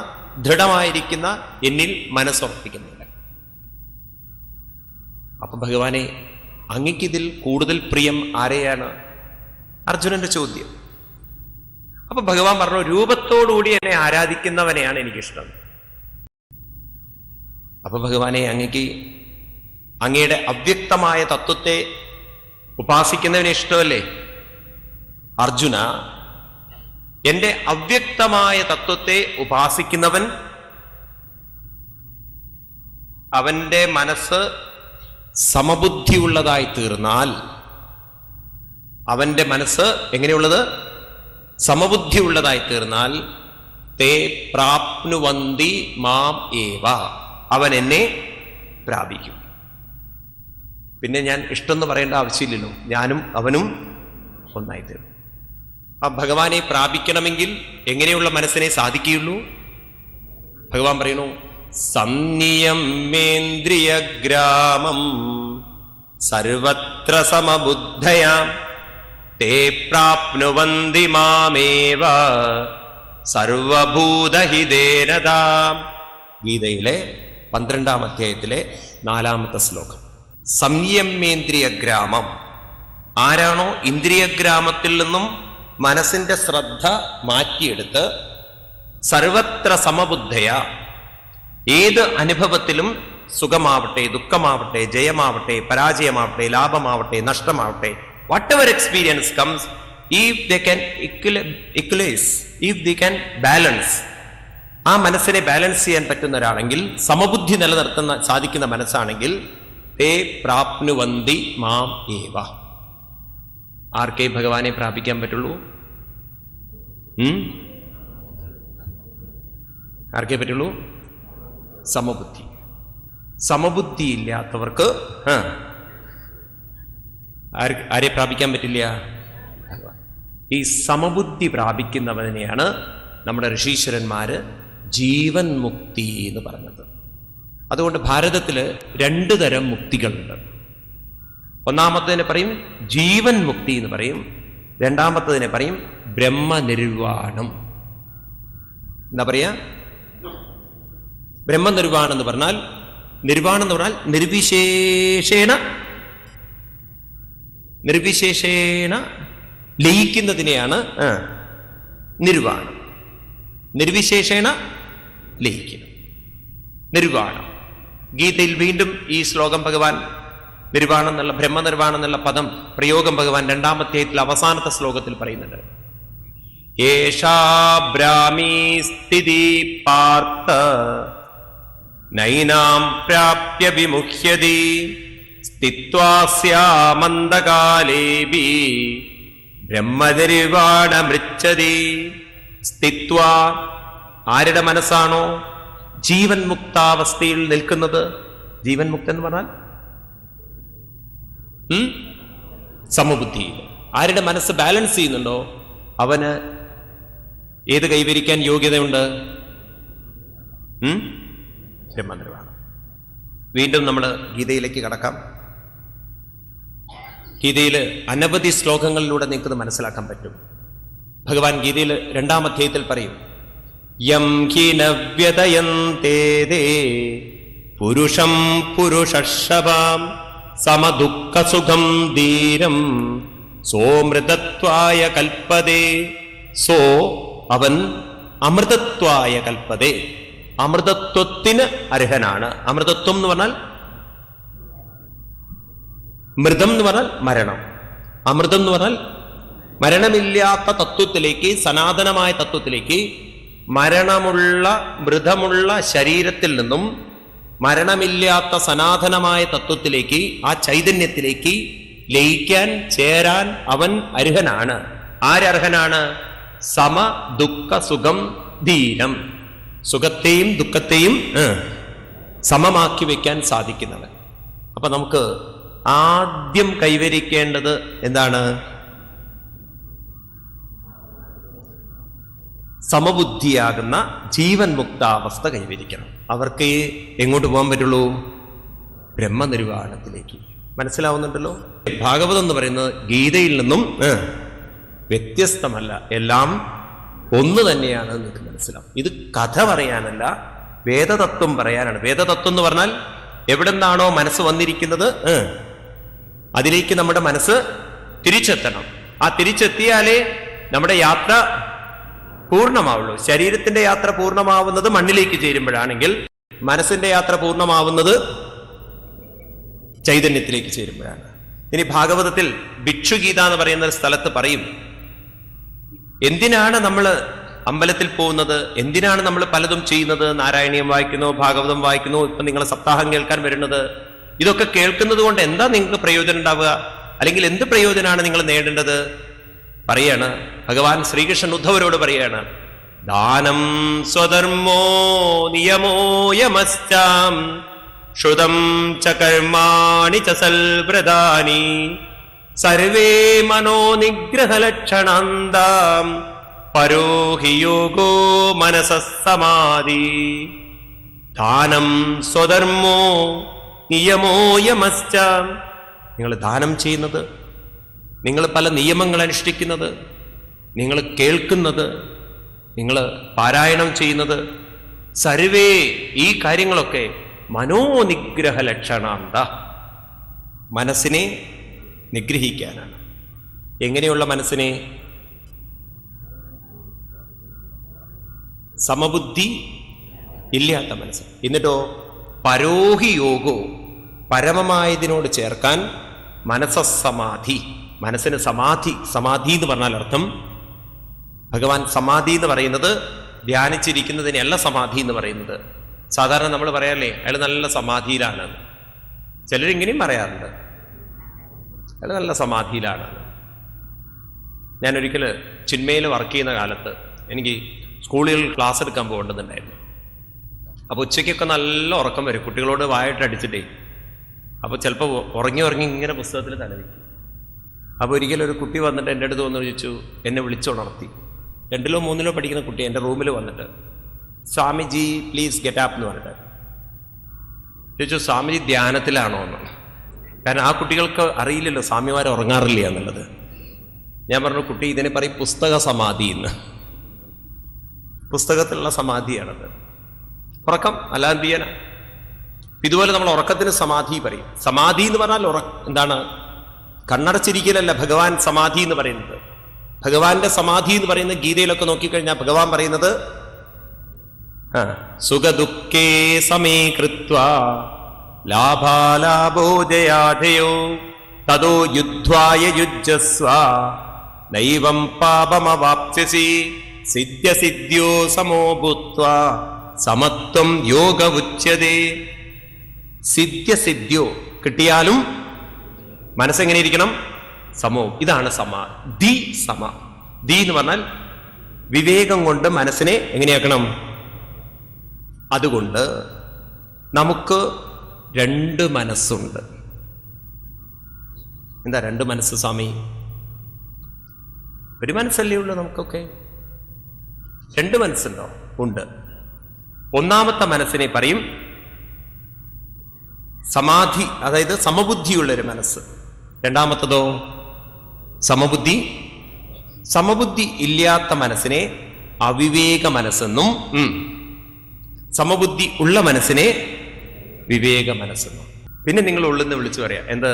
S1: ദൃഢമായിരിക്കുന്ന എന്നിൽ മനസ്സുറപ്പിക്കുന്നില്ല. അപ്പൊ ഭഗവാനെ, അങ്ങക്കിതിൽ കൂടുതൽ പ്രിയം ആരെയാണ്? അർജുനന്റെ ചോദ്യം. അപ്പൊ ഭഗവാൻ പറഞ്ഞു, രൂപത്തോടുകൂടി എന്നെ ആരാധിക്കുന്നവനെയാണ് എനിക്കിഷ്ടം. അപ്പൊ ഭഗവാനെ, അങ്ങയുടെ അവ്യക്തമായ തത്വത്തെ ഉപാസിക്കുന്നവനെ ഇഷ്ടമല്ലേ? അർജുന, എന്റെ അവ്യക്തമായ തത്വത്തെ ഉപാസിക്കുന്നവൻ, അവന്റെ മനസ്സ് സമബുദ്ധിയുള്ളതായി തീർന്നാൽ, അവന്റെ മനസ്സ് എങ്ങനെയുള്ളത്? സമബുദ്ധിയുള്ളതായി തീർന്നാൽ, തേ പ്രാപ്നുവന്തി മാം ഏവ, അവൻ എന്നെ പ്രാപിക്കും. പിന്നെ ഞാൻ ഇഷ്ടമെന്ന് പറയേണ്ട ആവശ്യമില്ലല്ലോ, ഞാനും അവനും ഒന്നായി തീർന്നു. ആ ഭഗവാനെ പ്രാപിക്കണമെങ്കിൽ എങ്ങനെയുള്ള മനസ്സിനെ സാധിക്കുകയുള്ളൂ? ഭഗവാൻ പറയുന്നു, സംനിയമേന്ദ്രിയഗ്രാമം സർവത്ര സമബുദ്ധയാം തേ പ്രാപ്നുവന്തി മാമേവ സർവഭൂതഹിതേനതാം. ഗീതയിലെ 12ാം അധ്യായത്തിലെ 4ാമത്തെ ശ്ലോകം. സംയമേന്ദ്രിയ ഗ്രാമം. ആരാണോ ഇന്ദ്രിയഗ്രാമത്തിൽ നിന്നും മനസ്സിന്റെ ശ്രദ്ധ മാറ്റിയെടുത്ത് സർവത്ര സമബുദ്ധയ, ഏത് അനുഭവത്തിലും സുഖമാവട്ടെ ദുഃഖമാവട്ടെ ജയമാവട്ടെ പരാജയമാവട്ടെ ലാഭമാവട്ടെ നഷ്ടമാവട്ടെ, whatever experience comes, if they can equalize, if they can balance, ആ മനസ്സിനെ ബാലൻസ് ചെയ്യാൻ പറ്റുന്ന ഒരാളെങ്കിൽ, സമബുദ്ധി നിലനിർത്തുന്ന സാധിക്കുന്ന മനസ്സാണെങ്കിൽ, തേ പ്രാപ്നുവന്തി മാം ഏവ. ആർക്കേ ഭഗവാനെ പ്രാപിക്കാൻ പറ്റുള്ളൂ? ആർക്കേ പറ്റുള്ളൂ? സമബുദ്ധി. സമബുദ്ധി ഇല്ലാത്തവർക്ക് ആരെ പ്രാപിക്കാൻ പറ്റില്ല? ഈ സമബുദ്ധി പ്രാപിക്കുന്നവനെയാണ് നമ്മുടെ ഋഷീശ്വരന്മാര് ജീവൻ മുക്തി എന്ന് പറഞ്ഞത്. അതുകൊണ്ട് ഭാരതത്തില് 2 തരം മുക്തികളുണ്ട്. ഒന്നാമത്തതിനെ പറയും ജീവൻ മുക്തി എന്ന് പറയും, രണ്ടാമത്തതിനെ പറയും ബ്രഹ്മനിർവാണം. എന്താ പറയാ? ബ്രഹ്മനിർവാണം എന്ന് പറഞ്ഞാൽ, നിർവാണം എന്ന് പറഞ്ഞാൽ നിർവിശേഷേണ ലയിക്കുന്നതിനെയാണ് നിർവാണം. നിർവിശേഷേണ ലയിക്കണം, നിർവാണം. ഗീതയിൽ വീണ്ടും ഈ ശ്ലോകം ഭഗവാൻ നിർവാണം എന്നുള്ള, ബ്രഹ്മനിർവാണം എന്നുള്ള പദം പ്രയോഗം ഭഗവാൻ 2-ാം അധ്യായത്തിൽ അവസാനത്തെ ശ്ലോകത്തിൽ പറയുന്നുണ്ട്. ഏഷാ ബ്രാഹ്മീ സ്ഥിതി പാർത്ഥ നൈനാം പ്രാപ്യ വിമുഹ്യതി സ്ഥിത്വാസ്യാമന്തകാലേബി ബ്രഹ്മനിർവാണമൃച്ഛതി. സ്ഥിത്വ, ആരുടെ മനസ്സാണോ ജീവൻ മുക്താവസ്ഥയിൽ നിൽക്കുന്നത്? ജീവൻ മുക്ത എന്ന് പറഞ്ഞാൽ സമബുദ്ധിയിൽ ആരുടെ മനസ്സ് ബാലൻസ് ചെയ്യുന്നുണ്ടോ അവന് ഏത് കൈവരിക്കാൻ യോഗ്യതയുണ്ട്? ബ്രഹ്മനിർവാണം. വീണ്ടും നമ്മൾ ഗീതയിലേക്ക് കടക്കാം. ഗീതയിൽ അനവധി ശ്ലോകങ്ങളിലൂടെ നിങ്ങൾക്ക് മനസ്സിലാക്കാൻ പറ്റും. ഭഗവാൻ ഗീതയിൽ 2-ാം അധ്യായത്തിൽ പറയും, യം ഹി നവ്യതയന്തേതേ പുരുഷം പുരുഷർഷഭാം സമദുഃഖസുഖം ധീരം സോമൃതത്വായ കൽപ്പതേ. സോ, അവൻ അമൃതത്വായ കൽപ്പതേ, അമൃതത്വത്തിന് അർഹനാണ്. അമൃതത്വം എന്ന് പറഞ്ഞാൽ മൃതം എന്ന് പറഞ്ഞാൽ മരണം, അമൃതം എന്ന് പറഞ്ഞാൽ മരണമില്ലാത്ത തത്വത്തിലേക്ക്, സനാതനമായ തത്വത്തിലേക്ക്, മരണമുള്ള മൃതമുള്ള ശരീരത്തിൽ നിന്നും മരണമില്ലാത്ത സനാതനമായ തത്വത്തിലേക്ക്, ആ ചൈതന്യത്തിലേക്ക് ലയിക്കാൻ, ചേരാൻ അവൻ അർഹനാണ്. ആരർഹനാണ്? സമ ദുഃഖ സുഖം ധീരം, സുഖത്തെയും ദുഃഖത്തെയും സമമാക്കി വെക്കാൻ സാധിക്കുന്നവൻ. അപ്പൊ നമുക്ക് ആദ്യം കൈവരിക്കേണ്ടത് എന്താണ്? സമബുദ്ധിയാകുന്ന ജീവൻ മുക്താവസ്ഥ കൈവരിക്കണം. അവർക്ക് എങ്ങോട്ട് പോകാൻ പറ്റുള്ളൂ? ബ്രഹ്മനിർവാണത്തിലേക്ക്. മനസ്സിലാവുന്നുണ്ടല്ലോ? ഭാഗവതം എന്ന് പറയുന്നത് ഗീതയിൽ നിന്നും വ്യത്യസ്തമല്ല, എല്ലാം ഒന്ന് തന്നെയാണ് നിങ്ങൾക്ക് മനസ്സിലാവും. ഇത് കഥ പറയാനല്ല, വേദതത്വം പറയാനാണ്. വേദതത്വം എന്ന് പറഞ്ഞാൽ എവിടെ നിന്നാണോ മനസ്സ് വന്നിരിക്കുന്നത് അതിലേക്ക് നമ്മുടെ മനസ്സ് തിരിച്ചെത്തണം. ആ തിരിച്ചെത്തിയാലേ നമ്മുടെ യാത്ര പൂർണ്ണമാവുള്ളൂ. ശരീരത്തിന്റെ യാത്ര പൂർണ്ണമാവുന്നത് മണ്ണിലേക്ക് ചേരുമ്പോഴാണെങ്കിൽ, മനസ്സിന്റെ യാത്ര പൂർണ്ണമാവുന്നത് ചൈതന്യത്തിലേക്ക് ചേരുമ്പോഴാണ്. ഇനി ഭാഗവതത്തിൽ ഭിക്ഷുഗീത എന്ന് പറയുന്ന ഒരു സ്ഥലത്ത് പറയും, എന്തിനാണ് നമ്മൾ അമ്പലത്തിൽ പോകുന്നത്, എന്തിനാണ് നമ്മൾ പലതും ചെയ്യുന്നത്? നാരായണീയം വായിക്കുന്നു, ഭാഗവതം വായിക്കുന്നു, ഇപ്പൊ നിങ്ങൾ സപ്താഹം കേൾക്കാൻ വരുന്നത്. ഇതൊക്കെ കേൾക്കുന്നത് കൊണ്ട് എന്താ നിങ്ങൾക്ക് പ്രയോജനം ഉണ്ടാവുക? അല്ലെങ്കിൽ എന്ത് പ്രയോജനമാണ് നിങ്ങൾ നേടേണ്ടത്? പറയാണ് ഭഗവാൻ ശ്രീകൃഷ്ണൻ ഉദ്ധവരോട് പറയാണ്, ദാനം സ്വധർമ്മോ നിയമോയമശ്ചാം ശ്രുതം ച കർമാണി ച സൽവ്രതാനി സർവേ മനോനിഗ്രഹലക്ഷണാന്താം പരോഹി യോഗോ മനസഃ സമാധി. ദാനം സ്വധർമ്മോ നിയമോയമശ്ചാം. നിങ്ങൾ ദാനം ചെയ്യുന്നത്, നിങ്ങൾ പല നിയമങ്ങൾ അനുഷ്ഠിക്കുന്നത്, നിങ്ങൾ കേൾക്കുന്നത്, നിങ്ങൾ പാരായണം ചെയ്യുന്നത്, സർവേ ഈ കാര്യങ്ങളൊക്കെ മനോനിഗ്രഹ ലക്ഷണാന്ത, മനസ്സിനെ നിഗ്രഹിക്കാനാണ്. എങ്ങനെയുള്ള മനസ്സിനെ? സമബുദ്ധി ഇല്ലാത്ത മനസ്സ്. എന്നിട്ടോ പരോഹി യോഗോ, പരമമായതിനോട് ചേർക്കാൻ മനസ്സമാധി, മനസ്സിന് സമാധി. സമാധി എന്ന് പറഞ്ഞാൽ അർത്ഥം, ഭഗവാൻ സമാധി എന്ന് പറയുന്നത് ധ്യാനിച്ചിരിക്കുന്നതിനെയല്ല സമാധി എന്ന് പറയുന്നത്. സാധാരണ നമ്മൾ പറയാറില്ലേ, അയാൾ നല്ല സമാധിയിലാണ്. ചിലരിങ്ങനെയും പറയാറുണ്ട്, അയാൾ നല്ല സമാധിയിലാണ്. ഞാനൊരിക്കൽ ചിന്മയിൽ വർക്ക് ചെയ്യുന്ന കാലത്ത് എനിക്ക് സ്കൂളുകളിൽ ക്ലാസ് എടുക്കാൻ പോകേണ്ടതുണ്ടായിരുന്നു. അപ്പോൾ ഉച്ചയ്ക്കൊക്കെ നല്ല ഉറക്കം വരും, കുട്ടികളോട് വായിട്ട് അടിച്ചിട്ടേ. അപ്പോൾ ചിലപ്പോൾ ഉറങ്ങി ഇങ്ങനെ പുസ്തകത്തിൽ തലവെക്കും. അപ്പോൾ ഒരിക്കലും ഒരു കുട്ടി വന്നിട്ട് എൻ്റെ അടുത്ത് വന്ന് ചോദിച്ചു, എന്നെ വിളിച്ചുണർത്തി. 2-ലോ 3-ലോ പഠിക്കുന്ന കുട്ടി എൻ്റെ റൂമിൽ വന്നിട്ട്, സ്വാമിജി പ്ലീസ് ഗെറ്റ് അപ്പ് എന്ന് പറഞ്ഞിട്ട് ചോദിച്ചു, സ്വാമിജി ധ്യാനത്തിലാണോ എന്ന്. കാരണം ആ കുട്ടികൾക്ക് അറിയില്ലല്ലോ സ്വാമിമാർ ഉറങ്ങാറില്ല എന്നുള്ളത്. ഞാൻ പറഞ്ഞു, കുട്ടി ഇതിനെ പറയും പുസ്തക സമാധി എന്ന്. പുസ്തകത്തിലുള്ള സമാധിയാണത്, ഉറക്കം. അല്ലാതെ എന്ത് ചെയ്യാനാ? ഇതുപോലെ നമ്മൾ ഉറക്കത്തിന് സമാധി പറയും. സമാധി എന്ന് പറഞ്ഞാൽ എന്താണ്? കണ്ണടച്ചിരിക്കലല്ല ഭഗവാൻ സമാധി എന്ന് പറയുന്നത്. ഭഗവാന്റെ സമാധി എന്ന് പറയുന്നത് ഗീതയിലൊക്കെ നോക്കിക്കഴിഞ്ഞാൽ ഭഗവാൻ പറയുന്നത് സുഖദുഃഖേ സമീകൃത്വാ ലാഭാലാഭോ ജയാധയോ തതോ യുദ്ധ്വായ യുജ്ജസ്വ നൈവം പാപമവാപ്സ്യസി സിദ്ധ്യസിദ്ധ്യോ സമോ ഭൂത്വാ സമത്വം യോഗ ഉച്യതേ. സിദ്ധ്യസിദ്ധ്യോ കിട്ടിയാലും മനസ്സെങ്ങനെ ഇരിക്കണം? സമോ. ഇതാണ് സമാധി. സമാധി എന്ന് പറഞ്ഞാൽ വിവേകം കൊണ്ട് മനസ്സിനെ എങ്ങനെയാക്കണം? അതുകൊണ്ട് നമുക്ക് 2 മനസ്സുണ്ട്. എന്താ 2 മനസ്സ് സ്വാമി? ഒരു മനസ്സല്ലേ ഉള്ളൂ നമുക്കൊക്കെ. 2 മനസ്സുണ്ടോ? ഉണ്ട്. ഒന്നാമത്തെ മനസ്സിനെ പറയും സമാധി, അതായത് സമബുദ്ധിയുള്ളൊരു മനസ്സ്. രണ്ടാമത്തതോ സമബുദ്ധി. സമബുദ്ധി ഇല്ലാത്ത മനസ്സിനെ അവിവേക മനസ്സെന്നും സമബുദ്ധി ഉള്ള മനസ്സിനെ വിവേക മനസ്സെന്നും. പിന്നെ നിങ്ങൾ ഉള്ളെന്ന് വിളിച്ചു പറയാം. എന്ത്?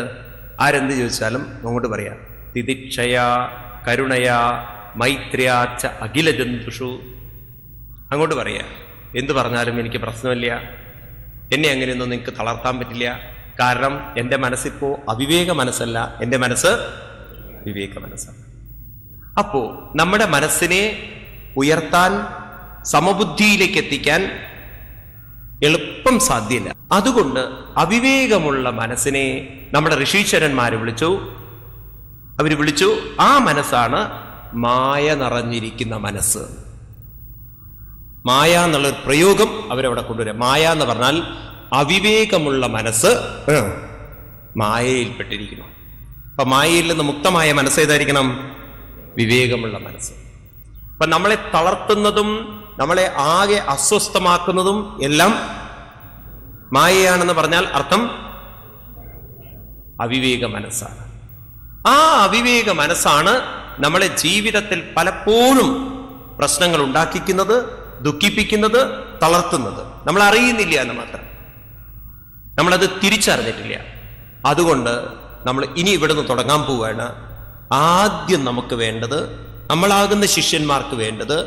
S1: ആരെന്ത് ചോദിച്ചാലും അങ്ങോട്ട് പറയാം, തിദിക്ഷയാ കരുണയാ മൈത്ര്യാച്ച അഖില ജന്തുഷു. അങ്ങോട്ട് പറയാ, എന്ത് പറഞ്ഞാലും എനിക്ക് പ്രശ്നമില്ല, എന്നെ അങ്ങനെയൊന്നും നിങ്ങൾക്ക് തളർത്താൻ പറ്റില്ല. കാരണം എൻ്റെ മനസ്സിപ്പോ അവിവേക മനസ്സല്ല, എൻ്റെ മനസ്സ് വിവേക മനസ്സാണ്. അപ്പോ നമ്മുടെ മനസ്സിനെ ഉയർത്താൻ, സമബുദ്ധിയിലേക്ക് എത്തിക്കാൻ എളുപ്പം സാധ്യമല്ല. അതുകൊണ്ട് അവിവേകമുള്ള മനസ്സിനെ നമ്മുടെ ഋഷീശ്വരന്മാര് വിളിച്ചു. അവർ വിളിച്ചു, ആ മനസ്സാണ് മായ നിറഞ്ഞിരിക്കുന്ന മനസ്സ്. മായ എന്നുള്ളൊരു പ്രയോഗം അവരവിടെ കൊണ്ടുവരാം. മായ എന്ന് പറഞ്ഞാൽ അവിവേകമുള്ള മനസ്സ് മായയിൽപ്പെട്ടിരിക്കുന്നു. അപ്പൊ മായയിൽ നിന്ന് മുക്തമായ മനസ്സ് ഏതായിരിക്കണം? വിവേകമുള്ള മനസ്സ്. അപ്പൊ നമ്മളെ തളർത്തുന്നതും നമ്മളെ ആകെ അസ്വസ്ഥമാക്കുന്നതും എല്ലാം മായയാണെന്ന് പറഞ്ഞാൽ അർത്ഥം അവിവേക മനസ്സാണ്. ആ അവിവേക മനസ്സാണ് നമ്മളെ ജീവിതത്തിൽ പലപ്പോഴും പ്രശ്നങ്ങൾ ഉണ്ടാക്കിക്കുന്നത്, ദുഃഖിപ്പിക്കുന്നത്, തളർത്തുന്നത്. നമ്മൾ അറിയുന്നില്ല എന്ന് മാത്രം, നമ്മളത് തിരിച്ചറിഞ്ഞിട്ടില്ല. അതുകൊണ്ട് നമ്മൾ ഇനി ഇവിടുന്ന് തുടങ്ങാൻ പോവുകയാണ്. ആദ്യം നമുക്ക് വേണ്ടത്, നമ്മളാകുന്ന ശിഷ്യന്മാർക്ക് വേണ്ടത്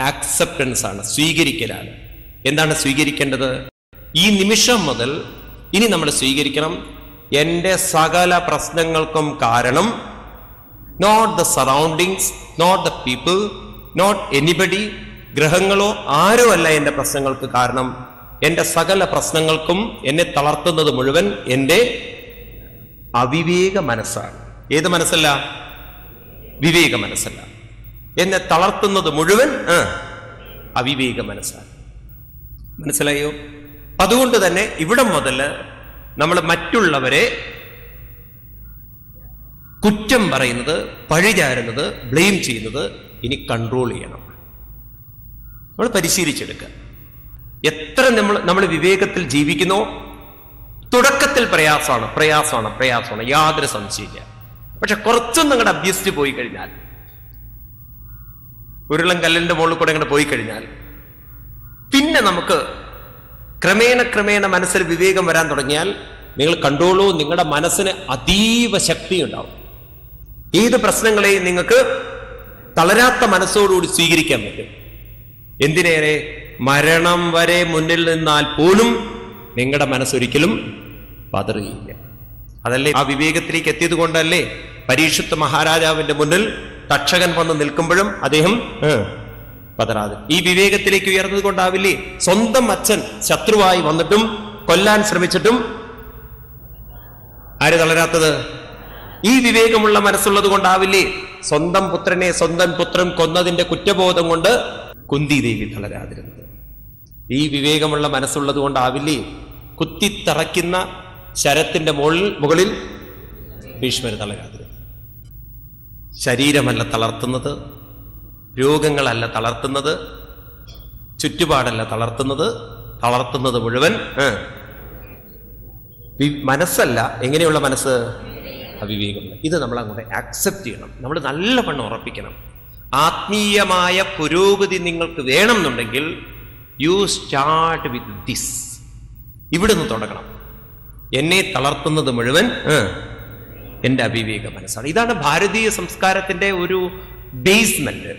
S1: ആക്സെപ്റ്റൻസ് ആണ്, സ്വീകരിക്കലാണ്. എന്താണ് സ്വീകരിക്കേണ്ടത്? ഈ നിമിഷം മുതൽ ഇനി നമ്മൾ സ്വീകരിക്കണം, എൻ്റെ സകല പ്രശ്നങ്ങൾക്കും കാരണം not the surroundings, not the people, not anybody, ഗ്രഹങ്ങളോ ആരോ അല്ല എൻ്റെ പ്രശ്നങ്ങൾക്ക് കാരണം. എൻ്റെ സകല പ്രശ്നങ്ങൾക്കും എന്നെ തളർത്തുന്നത് മുഴുവൻ എൻ്റെ അവിവേക മനസ്സാണ്. ഏത് മനസ്സല്ല? വിവേക മനസ്സല്ല. എന്നെ തളർത്തുന്നത് മുഴുവൻ അവിവേക മനസ്സാണ്. മനസ്സിലായോ? അതുകൊണ്ട് തന്നെ ഇവിടം മുതൽ നമ്മൾ മറ്റുള്ളവരെ കുറ്റം പറയുന്നത്, പഴിചാരുന്നത്, ബ്ലെയിം ചെയ്യുന്നത് ഇനി കൺട്രോൾ ചെയ്യണം. നമ്മൾ പരിശീലിച്ചെടുക്കുക. എത്ര നമ്മൾ വിവേകത്തിൽ ജീവിക്കുന്നോ, തുടക്കത്തിൽ പ്രയാസമാണ്, യാതൊരു സംശയമില്ല. പക്ഷെ കുറച്ചൊന്നും അങ്ങോട്ട് അഭ്യസിച്ച് പോയി കഴിഞ്ഞാൽ, ഉരുളം കല്ലിന്റെ മുകളിൽ കൂടെ അങ്ങോട്ട് പോയി കഴിഞ്ഞാൽ, പിന്നെ നമുക്ക് ക്രമേണ മനസ്സിൽ വിവേകം വരാൻ തുടങ്ങിയാൽ നിങ്ങൾ കണ്ടോളൂ, നിങ്ങളുടെ മനസ്സിന് അതീവ ശക്തി ഉണ്ടാവും. ഏത് പ്രശ്നങ്ങളെയും നിങ്ങൾക്ക് തളരാത്ത മനസ്സോടുകൂടി സ്വീകരിക്കാൻ പറ്റും. എന്തിനേറെ മരണം വരെ മുന്നിൽ നിന്നാൽ പോലും നിങ്ങളുടെ മനസ്സൊരിക്കലും പതറുകയില്ല. അതല്ലേ ആ വിവേകത്തിലേക്ക് എത്തിയത് കൊണ്ടല്ലേ പരീക്ഷത്ത് മഹാരാജാവിന്റെ മുന്നിൽ തക്ഷകൻ വന്ന് നിൽക്കുമ്പോഴും അദ്ദേഹം പതറാതെ. ഈ വിവേകത്തിലേക്ക് ഉയർന്നത് കൊണ്ടാവില്ലേ സ്വന്തം അച്ഛൻ ശത്രുവായി വന്നിട്ടും കൊല്ലാൻ ശ്രമിച്ചിട്ടും ആര് തളരാത്തത്? ഈ വിവേകമുള്ള മനസ്സുള്ളത് കൊണ്ടാവില്ലേ സ്വന്തം പുത്രനെ സ്വന്തം പുത്രൻ കൊന്നതിന്റെ കുറ്റബോധം കൊണ്ട് കുന്തി ദേവി തളരാതിരുന്നത്? ഈ വിവേകമുള്ള മനസ്സുള്ളത് കൊണ്ടാവില്ലേ കുത്തിത്തറയ്ക്കുന്ന ശരത്തിന്റെ മുകളിൽ ഭീഷ്മർ തളരാതിരുന്നത്? ശരീരമല്ല തളർത്തുന്നത്, രോഗങ്ങളല്ല തളർത്തുന്നത്, ചുറ്റുപാടല്ല തളർത്തുന്നത് മുഴുവൻ മനസ്സല്ല. എങ്ങനെയുള്ള മനസ്സ്? അവിവേകം. ഇത് നമ്മൾ അങ്ങോട്ട് ആക്സെപ്റ്റ് ചെയ്യണം. നമ്മൾ നല്ലവണ്ണം ഉറപ്പിക്കണം. ആത്മീയമായ പുരോഗതി നിങ്ങൾക്ക് വേണം എന്നുണ്ടെങ്കിൽ യു സ്റ്റാർട്ട് വിത്ത് ദിസ്. ഇവിടുന്ന് തുടങ്ങണം. എന്നെ തളർത്തുന്നത് മുഴുവൻ എൻ്റെ അവിവേക മനസ്സാണ്. ഇതാണ് ഭാരതീയ സംസ്കാരത്തിന്റെ ഒരു ബേസ്മെന്റ്.